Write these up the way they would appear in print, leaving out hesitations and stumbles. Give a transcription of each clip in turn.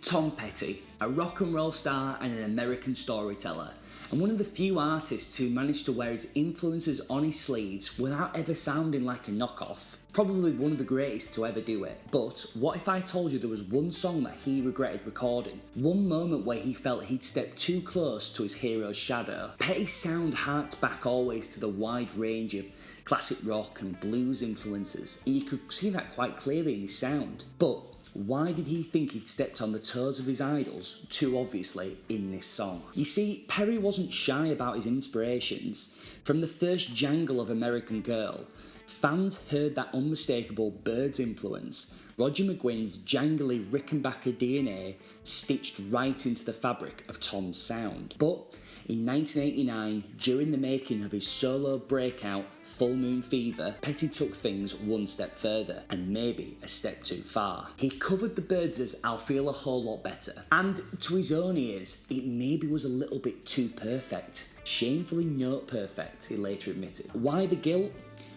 Tom Petty, a rock and roll star and an American storyteller, and one of the few artists who managed to wear his influences on his sleeves without ever sounding like a knockoff. Probably one of the greatest to ever do it. But what if I told you there was one song that he regretted recording? One moment where he felt he'd stepped too close to his hero's shadow. Petty's sound harked back always to the wide range of classic rock and blues influences, and you could see that quite clearly in his sound. But why did he think he'd stepped on the toes of his idols too obviously in this song? You see, Perry wasn't shy about his inspirations. From the first jangle of American Girl, fans heard that unmistakable Byrds influence, Roger McGuinn's jangly Rickenbacker DNA stitched right into the fabric of Tom's sound. But in 1989, during the making of his solo breakout Full Moon Fever, Petty took things one step further, and maybe a step too far. He covered the Byrds' I'll Feel a Whole Lot Better, and to his own ears, it maybe was a little bit too perfect. Shamefully not perfect, he later admitted. Why the guilt?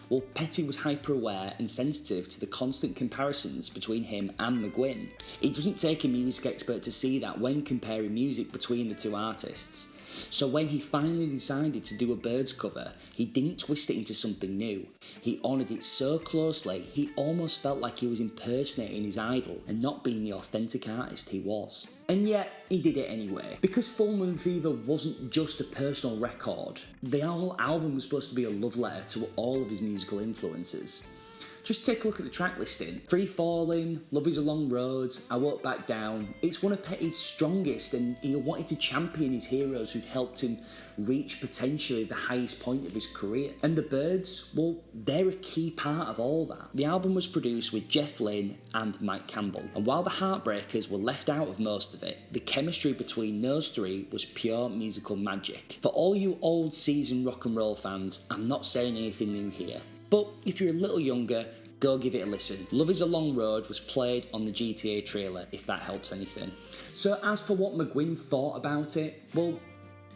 Well, Petty was hyper-aware and sensitive to the constant comparisons between him and McGuinn. It doesn't take a music expert to see that when comparing music between the two artists. So when he finally decided to do a Byrds cover, he didn't twist it into something new. He honoured it so closely, he almost felt like he was impersonating his idol and not being the authentic artist he was. And yet, he did it anyway. Because Full Moon Fever wasn't just a personal record, the whole album was supposed to be a love letter to all of his musical influences. Just take a look at the track listing. Free Falling, Love Is a Long Road, I Won't Back Down. It's one of Petty's strongest, and he wanted to champion his heroes who'd helped him reach potentially the highest point of his career. And the Byrds, well, they're a key part of all that. The album was produced with Jeff Lynne and Mike Campbell, and while the Heartbreakers were left out of most of it, the chemistry between those three was pure musical magic. For all you old seasoned rock and roll fans, I'm not saying anything new here. But if you're a little younger, go give it a listen. Love Is a Long Road was played on the GTA trailer, if that helps anything. So as for what McGuinn thought about it, well,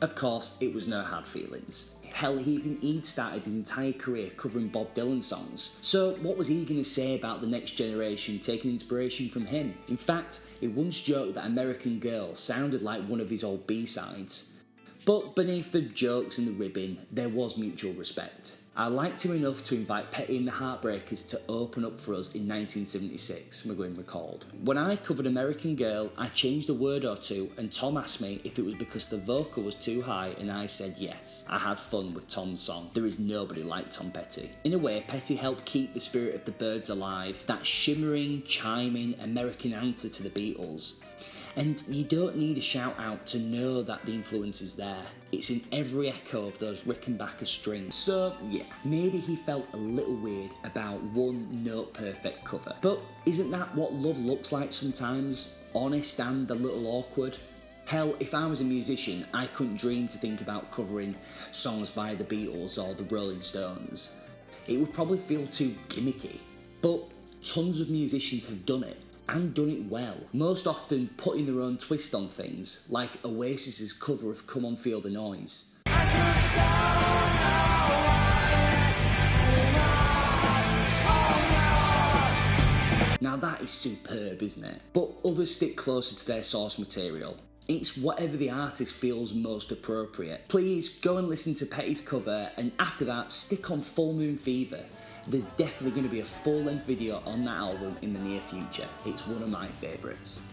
of course, it was no hard feelings. Hell, he'd started his entire career covering Bob Dylan songs. So what was he going to say about the next generation taking inspiration from him? In fact, he once joked that American Girl sounded like one of his old B-sides. But beneath the jokes and the ribbing, there was mutual respect. I liked him enough to invite Petty and the Heartbreakers to open up for us in 1976, McGuinn recalled. When I covered American Girl, I changed a word or two, and Tom asked me if it was because the vocal was too high, and I said yes. I had fun with Tom's song. There is nobody like Tom Petty. In a way, Petty helped keep the spirit of the Byrds alive, that shimmering, chiming American answer to the Beatles. And you don't need a shout out to know that the influence is there. It's in every echo of those Rickenbacker strings. So yeah, maybe he felt a little weird about one note perfect cover. But isn't that what love looks like sometimes? Honest and a little awkward? Hell, if I was a musician, I couldn't dream to think about covering songs by the Beatles or the Rolling Stones. It would probably feel too gimmicky. But tons of musicians have done it. And done it well, most often putting their own twist on things, like Oasis's cover of Come On Feel the Noise. Now that is superb, isn't it? But others stick closer to their source material. It's whatever the artist feels most appropriate. Please go and listen to Petty's cover, and after that, stick on Full Moon Fever. There's definitely going to be a full-length video on that album in the near future. It's one of my favourites.